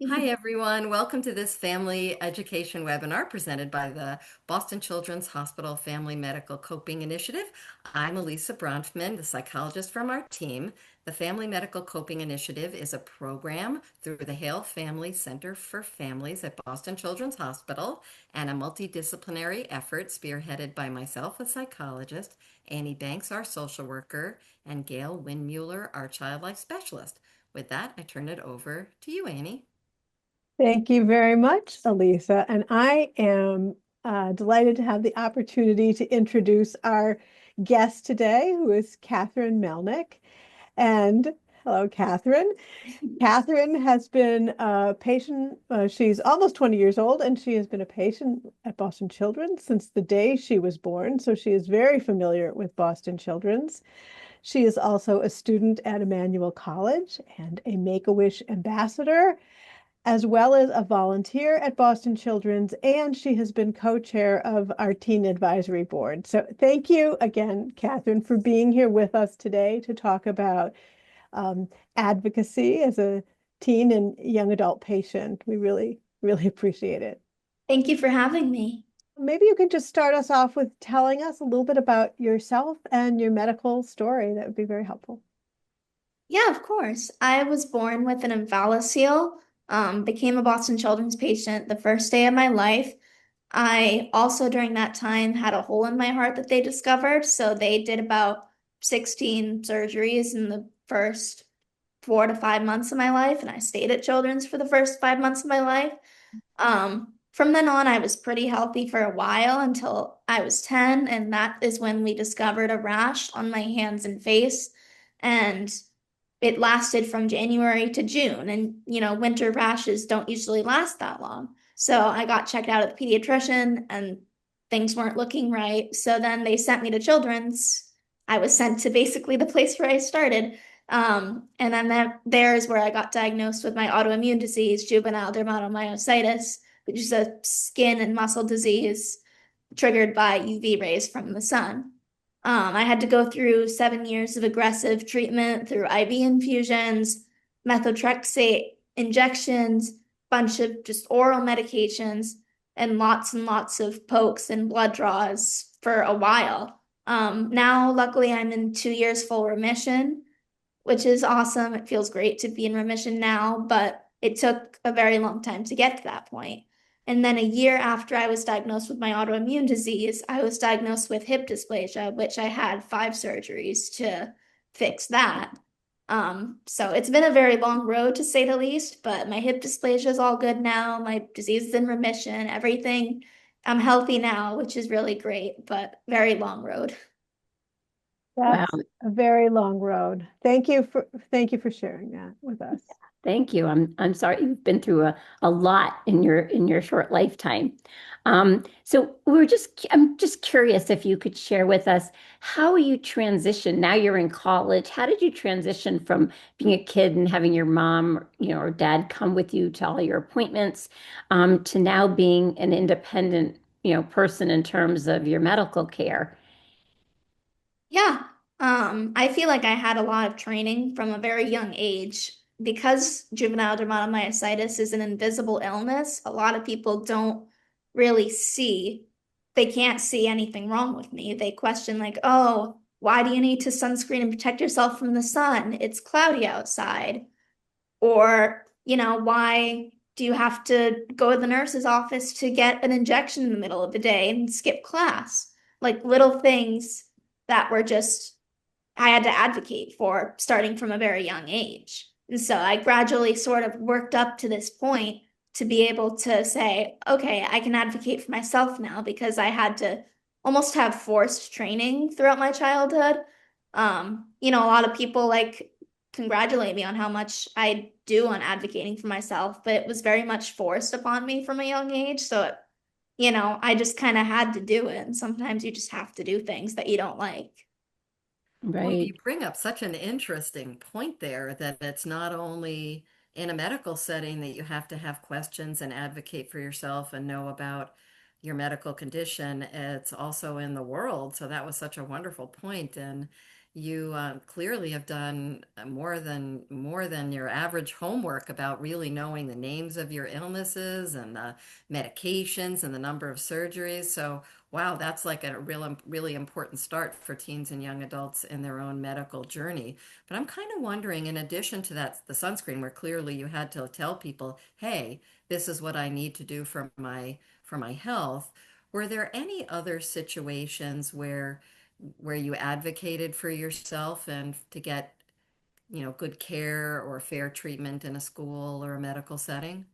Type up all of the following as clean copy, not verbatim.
Hi, everyone. Welcome to this family education webinar presented by the Boston Children's Hospital Family Medical Coping Initiative. I'm Elisa Bronfman, the psychologist from our team. The Family Medical Coping Initiative is a program through the Hale Family Center for Families at Boston Children's Hospital and a multidisciplinary effort spearheaded by myself, a psychologist, Annie Banks, our social worker, and Gail Windmueller, our child life specialist. With that, I turn it over to you, Annie. Thank you very much, Elisa. And I am delighted to have the opportunity to introduce our guest today, who is Catherine Melnick. And hello, Catherine. Catherine has been a patient, she's almost 20 years old, and she has been a patient at Boston Children's since the day she was born. So she is very familiar with Boston Children's. She is also a student at Emmanuel College and a Make-A-Wish ambassador, as well as a volunteer at Boston Children's, and she has been co-chair of our Teen Advisory Board. So thank you again, Catherine, for being here with us today to talk about advocacy as a teen and young adult patient. We really, really appreciate it. Thank you for having me. Maybe you can just start us off with telling us a little bit about yourself and your medical story. That would be very helpful. Yeah, of course. I was born with an umbilical, became a Boston Children's patient the first day of my life. I also, during that time, had a hole in my heart that they discovered. So they did about 16 surgeries in the first 4 to 5 months of my life, and I stayed at Children's for the first 5 months of my life. From then on, I was pretty healthy for a while until I was 10, and that is when we discovered a rash on my hands and face. And it lasted from January to June. And, winter rashes don't usually last that long. So I got checked out at the pediatrician and things weren't looking right. So then they sent me to Children's. I was sent to basically the place where I started. And then there is where I got diagnosed with my autoimmune disease, juvenile dermatomyositis, which is a skin and muscle disease triggered by UV rays from the sun. I had to go through 7 years of aggressive treatment through IV infusions, methotrexate injections, bunch of just oral medications, and lots of pokes and blood draws for a while. Now, luckily, I'm in 2 years full remission, which is awesome. It feels great to be in remission now, but it took a very long time to get to that point. And then a year after I was diagnosed with my autoimmune disease, I was diagnosed with hip dysplasia, which I had 5 surgeries to fix that. So it's been a very long road to say the least, but my hip dysplasia is all good now. My disease is in remission, everything. I'm healthy now, which is really great, but very long road. That's Wow, a very long road. Thank you for sharing that with us. thank you. I'm sorry you've been through a lot in your short lifetime. So I'm just curious if you could share with us how you transitioned. Now you're in college. How did you transition from being a kid and having your mom, or dad come with you to all your appointments, to now being an independent, person in terms of your medical care? Yeah. I feel like I had a lot of training from a very young age. Because juvenile dermatomyositis is an invisible illness, a lot of people don't really see, they can't see anything wrong with me. They question, like, oh, why do you need to sunscreen and protect yourself from the sun? It's cloudy outside. Or, why do you have to go to the nurse's office to get an injection in the middle of the day and skip class? Like little things that were just, I had to advocate for starting from a very young age. And so I gradually sort of worked up to this point to be able to say, okay, I can advocate for myself now because I had to almost have forced training throughout my childhood. A lot of people like congratulate me on how much I do on advocating for myself, but it was very much forced upon me from a young age. So I just kind of had to do it. And sometimes you just have to do things that you don't like. Well, Right. you bring up such an interesting point there that it's not only in a medical setting that you have to have questions and advocate for yourself and know about your medical condition. It's also in the world. So that was such a wonderful point. And you clearly have done more than your average homework about really knowing the names of your illnesses and the medications and the number of surgeries. So, wow, that's like a really important start for teens and young adults in their own medical journey. But I'm kind of wondering, in addition to that, the sunscreen, where clearly you had to tell people, "Hey, this is what I need to do for my health." Were there any other situations where you advocated for yourself and to get, good care or fair treatment in a school or a medical setting?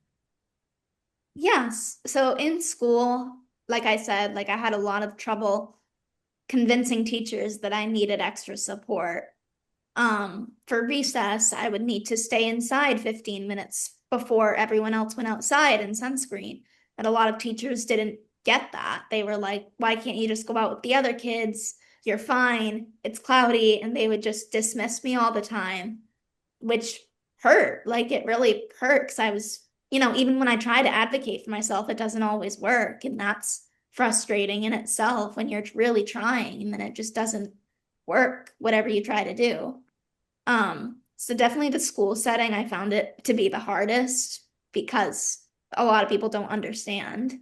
Yes. So in school, like I said, like I had a lot of trouble convincing teachers that I needed extra support. For recess, I would need to stay inside 15 minutes before everyone else went outside in sunscreen. And a lot of teachers didn't get that. They were like, why can't you just go out with the other kids? You're fine. It's cloudy. And they would just dismiss me all the time, which hurt. Like it really hurt because I was, even when I try to advocate for myself, it doesn't always work. And that's frustrating in itself when you're really trying and then it just doesn't work, whatever you try to do. So definitely the school setting, I found it to be the hardest because a lot of people don't understand.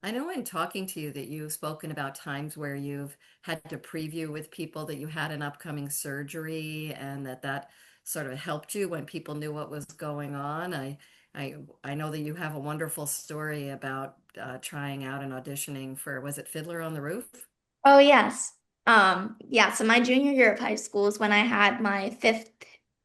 I know in talking to you that you've spoken about times where you've had to preview with people that you had an upcoming surgery and that sort of helped you when people knew what was going on. I, I know that you have a wonderful story about trying out and auditioning for, was it Fiddler on the Roof? Oh, yes. Yeah, so my junior year of high school is when I had my fifth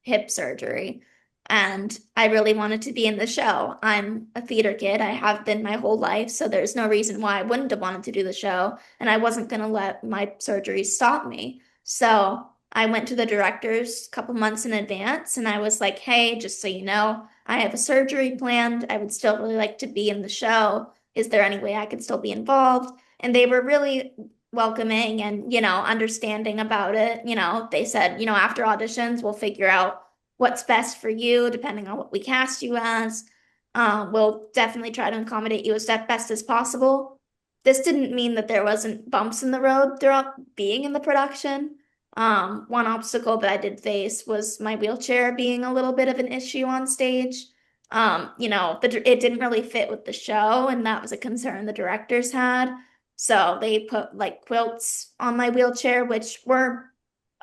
hip surgery, and I really wanted to be in the show. I'm a theater kid. I have been my whole life, so there's no reason why I wouldn't have wanted to do the show, and I wasn't going to let my surgery stop me. So I went to the directors a couple months in advance, and I was like, hey, just so you know, I have a surgery planned. I would still really like to be in the show. Is there any way I could still be involved? And they were really welcoming and, understanding about it. They said, after auditions, we'll figure out what's best for you, depending on what we cast you as. We'll definitely try to accommodate you as best as possible. This didn't mean that there wasn't bumps in the road throughout being in the production. One obstacle that I did face was my wheelchair being a little bit of an issue on stage. It didn't really fit with the show, and that was a concern the directors had. So they put like quilts on my wheelchair, which were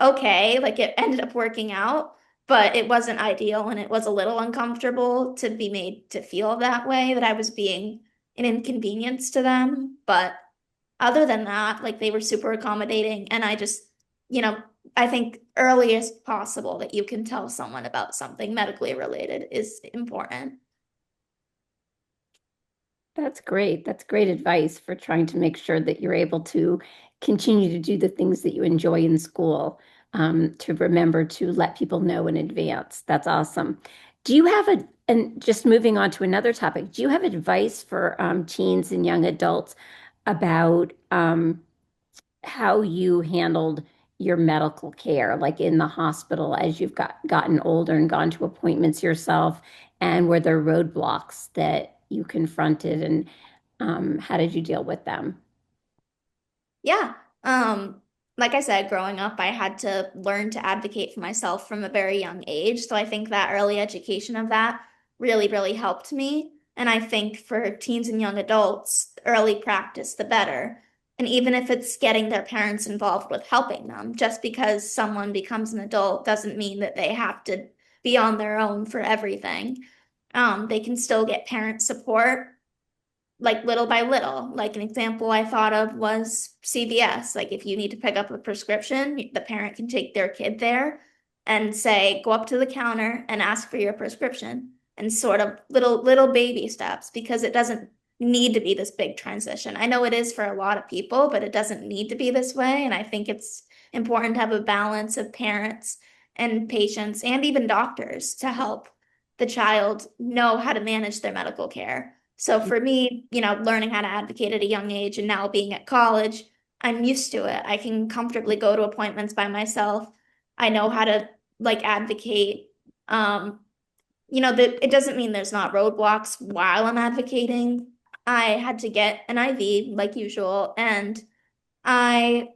okay. Like it ended up working out, but it wasn't ideal and it was a little uncomfortable to be made to feel that way, that I was being an inconvenience to them. But other than that, like they were super accommodating. And I just, you know, I think earliest possible that you can tell someone about something medically related is important. That's great. That's great advice for trying to make sure that you're able to continue to do the things that you enjoy in school, to remember to let people know in advance. That's awesome. Do you have and just moving on to another topic, do you have advice for teens and young adults about how you handled your medical care, like in the hospital as you've gotten older and gone to appointments yourself, and were there roadblocks that you confronted, and how did you deal with them? Yeah. Um, like I said, growing up, I had to learn to advocate for myself from a very young age. So I think that early education of that really, really helped me. And I think for teens and young adults, the early practice, the better. And even if it's getting their parents involved with helping them, just because someone becomes an adult doesn't mean that they have to be on their own for everything. They can still get parent support like little by little. Like an example I thought of was CVS. Like if you need to pick up a prescription, the parent can take their kid there and say, go up to the counter and ask for your prescription, and sort of little baby steps, because it doesn't need to be this big transition. I know it is for a lot of people, but it doesn't need to be this way. And I think it's important to have a balance of parents and patients and even doctors to help the child know how to manage their medical care. So for me, learning how to advocate at a young age and now being at college, I'm used to it. I can comfortably go to appointments by myself. I know how to like advocate. That it doesn't mean there's not roadblocks while I'm advocating. I had to get an IV like usual, and I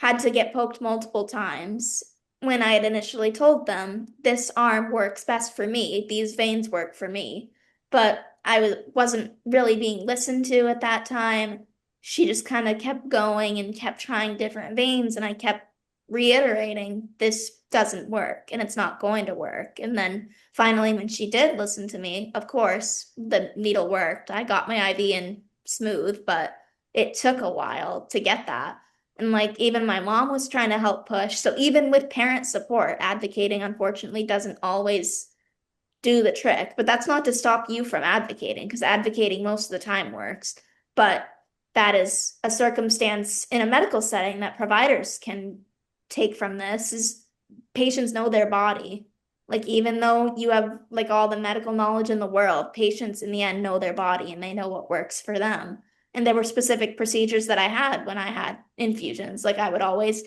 had to get poked multiple times when I had initially told them this arm works best for me, these veins work for me. But wasn't really being listened to at that time. She just kind of kept going and kept trying different veins, and I kept reiterating this doesn't work and it's not going to work. And then finally, when she did listen to me, of course, the needle worked. I got my IV in smooth, but it took a while to get that. And like even my mom was trying to help push. So even with parent support, advocating unfortunately doesn't always do the trick. But that's not to stop you from advocating, because advocating most of the time works. But that is a circumstance in a medical setting that providers can take from this is patients know their body. Like even though you have like all the medical knowledge in the world, patients in the end know their body and they know what works for them. And there were specific procedures that I had when I had infusions. Like I would always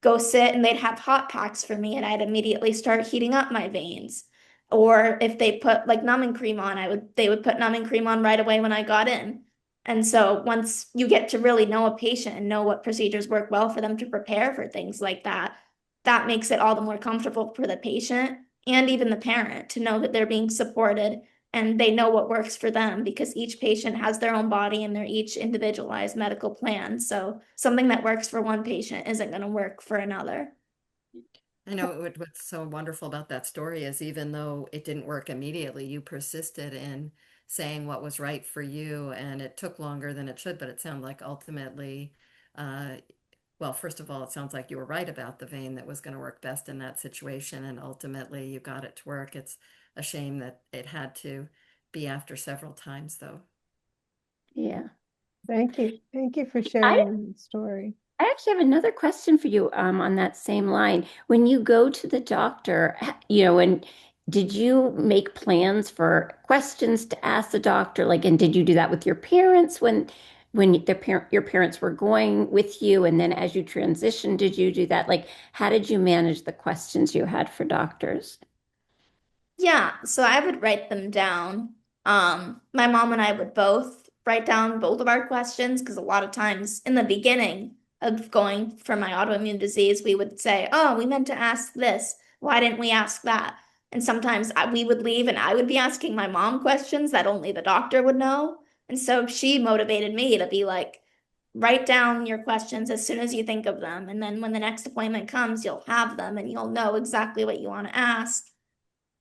go sit and they'd have hot packs for me and I'd immediately start heating up my veins. Or if they put like numbing cream on, they would put numbing cream on right away when I got in. And so once you get to really know a patient and know what procedures work well for them to prepare for things like that, that makes it all the more comfortable for the patient and even the parent to know that they're being supported and they know what works for them, because each patient has their own body and they're each individualized medical plan. So something that works for one patient isn't going to work for another. I know what's so wonderful about that story is even though it didn't work immediately, you persisted in saying what was right for you, and it took longer than it should, but it sounded like ultimately, uh, well, first of all, it sounds like you were right about the vein that was going to work best in that situation, and ultimately you got it to work. It's a shame that it had to be after several times, though. Yeah. Thank you. Thank you for I sharing the story. I actually have another question for you on that same line. When you go to the doctor, and did you make plans for questions to ask the doctor? Like, and did you do that with your parents when your parents were going with you? And then as you transitioned, did you do that? Like, how did you manage the questions you had for doctors? Yeah, so I would write them down. My mom and I would both write down both of our questions because a lot of times in the beginning of going for my autoimmune disease, we would say, "Oh, we meant to ask this. Why didn't we ask that?" And sometimes we would leave and I would be asking my mom questions that only the doctor would know. And so she motivated me to be like, write down your questions as soon as you think of them. And then when the next appointment comes, you'll have them and you'll know exactly what you want to ask.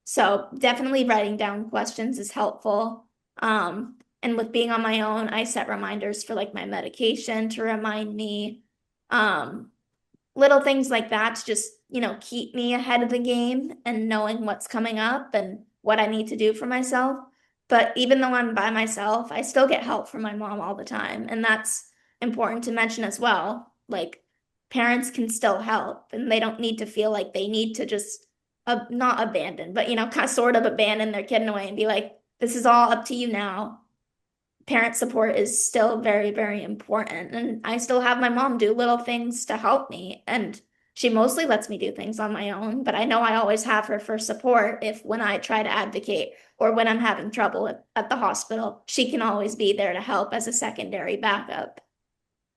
So definitely writing down questions is helpful. And with being on my own, I set reminders for like my medication to remind me. Um, Little things like that to just, keep me ahead of the game and knowing what's coming up and what I need to do for myself. But even though I'm by myself, I still get help from my mom all the time. And that's important to mention as well. Like parents can still help and they don't need to feel like they need to just not abandon, but kind of sort of abandon their kid in a way and be like, this is all up to you now. Parent support is still very, very important. And I still have my mom do little things to help me. And she mostly lets me do things on my own, but I know I always have her for support if when I try to advocate or when I'm having trouble at the hospital, she can always be there to help as a secondary backup.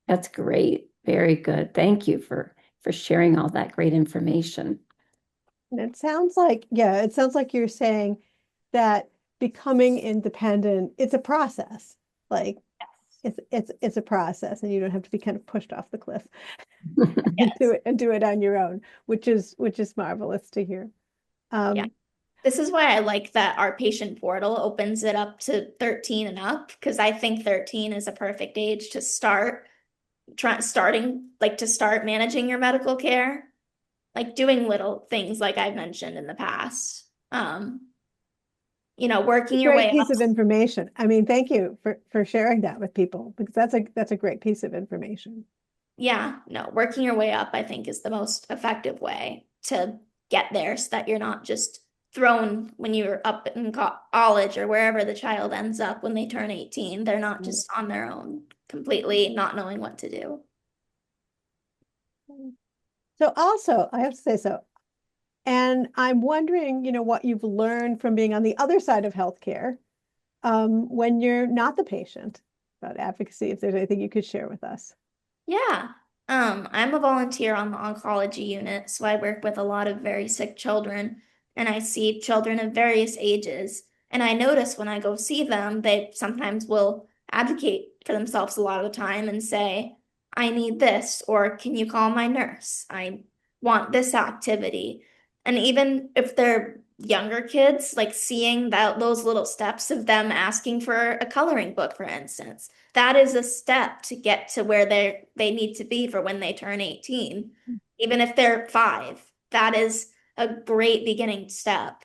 That's great. Very good. Thank you for sharing all that great information. And it sounds like, yeah, it sounds like you're saying that becoming independent, it's a process. Like it's a process and you don't have to be kind of pushed off the cliff and Yes. do it on your own, which is marvelous to hear. Yeah. Um, This is why I like that our patient portal opens it up to 13 and up, because I think 13 is a perfect age to start start managing your medical care, like doing little things like I've mentioned in the past. Working your Great way piece up. of information. I mean, thank you for sharing that with people because that's a great piece of information. Yeah, no, working your way up, I think, is the most effective way to get there so that you're not just thrown when you're up in college or wherever the child ends up when they turn 18. They're not just on their own, completely not knowing what to do. So also, I have to say so. And I'm wondering, what you've learned from being on the other side of healthcare, when you're not the patient about advocacy, if there's anything you could share with us. Yeah. I'm a volunteer on the oncology unit, so I work with a lot of very sick children, and I see children of various ages. And I notice when I go see them, they sometimes will advocate for themselves a lot of the time and say, I need this, or can you call my nurse? I want this activity. And even if they're younger kids, like seeing that those little steps of them asking for a coloring book, for instance, that is a step to get to where they need to be for when they turn 18. Even if they're 5, that is a great beginning step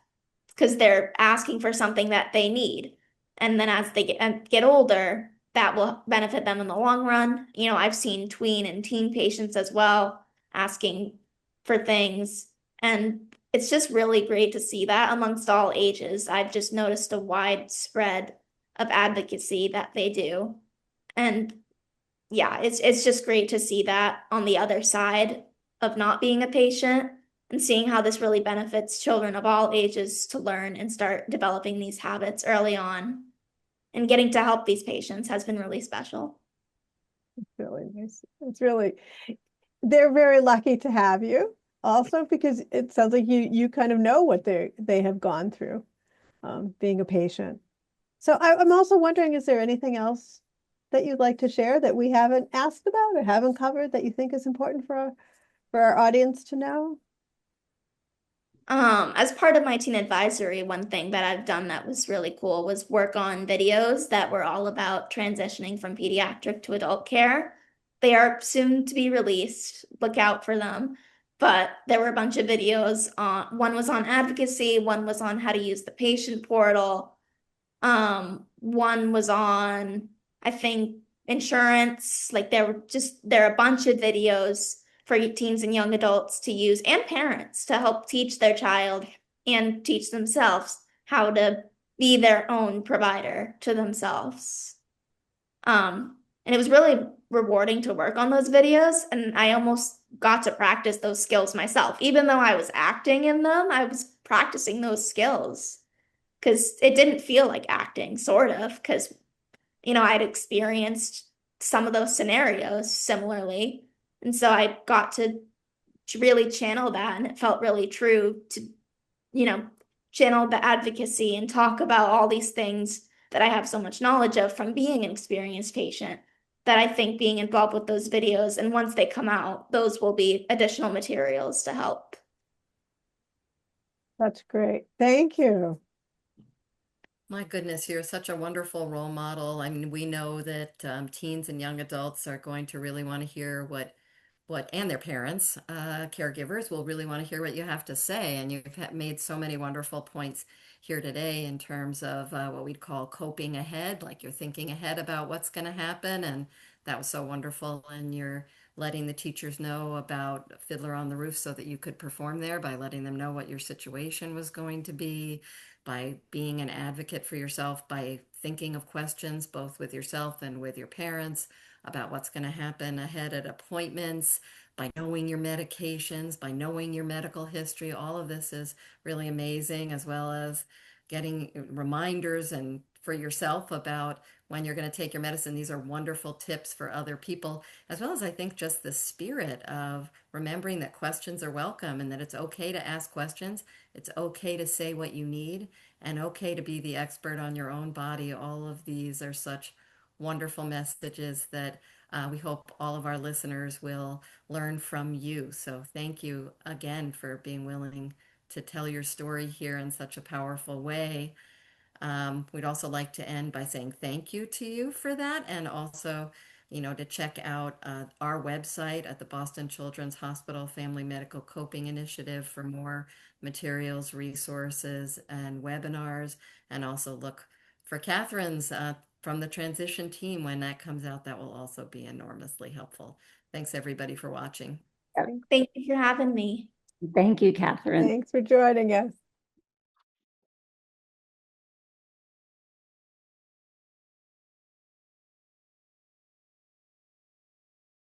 because they're asking for something that they need. And then as they get older, that will benefit them in the long run. You know, I've seen tween and teen patients as well asking for things. And it's just really great to see that amongst all ages. I've just noticed a wide spread of advocacy that they do. And yeah, it's just great to see that on the other side of not being a patient and seeing how this really benefits children of all ages to learn and start developing these habits early on. And getting to help these patients has been really special. Really nice. It's really, they're very lucky to have you also because it sounds like you kind of know what they have gone through being a patient. So I'm also wondering, is there anything else that you'd like to share that we haven't asked about or haven't covered that you think is important for our audience to know? As part of my teen advisory, one thing that I've done that was really cool was work on videos that were all about transitioning from pediatric to adult care. They are soon to be released. Look out for them. But there were a bunch of videos on, one was on advocacy, one was on how to use the patient portal. One was on, I think, insurance. Like there are a bunch of videos for teens and young adults to use and parents to help teach their child and teach themselves how to be their own provider to themselves. And it was really rewarding to work on those videos, and I almost got to practice those skills myself. Even though I was acting in them, I was practicing those skills because it didn't feel like acting, sort of, because, you know, I'd experienced some of those scenarios similarly. And so I got to really channel that, and it felt really true to, you know, channel the advocacy and talk about all these things that I have so much knowledge of from being an experienced patient. That I think being involved with those videos, and once they come out, those will be additional materials to help. That's great. Thank you. My goodness, you're such a wonderful role model. I mean, we know that teens and young adults are going to really want to hear and their parents, caregivers, will really want to hear what you have to say. And you've made so many wonderful points here today in terms of what we'd call coping ahead, like you're thinking ahead about what's going to happen. And that was so wonderful. And you're letting the teachers know about Fiddler on the Roof so that you could perform there by letting them know what your situation was going to be, by being an advocate for yourself, by thinking of questions both with yourself and with your parents about what's going to happen ahead at appointments, by knowing your medications, by knowing your medical history. All of this is really amazing, as well as getting reminders and for yourself about when you're going to take your medicine. These are wonderful tips for other people, as well as I think just the spirit of remembering that questions are welcome and that it's okay to ask questions. It's okay to say what you need and okay to be the expert on your own body. All of these are such wonderful messages that we hope all of our listeners will learn from you. So thank you again for being willing to tell your story here in such a powerful way. We'd also like to end by saying thank you to you for that, and also, to check out our website at the Boston Children's Hospital Family Medical Coping Initiative for more materials, resources, and webinars, and also look for Catherine's from the transition team when that comes out. That will also be enormously helpful. Thanks everybody for watching. Thank you for having me. Thank you, Catherine. Thanks for joining us.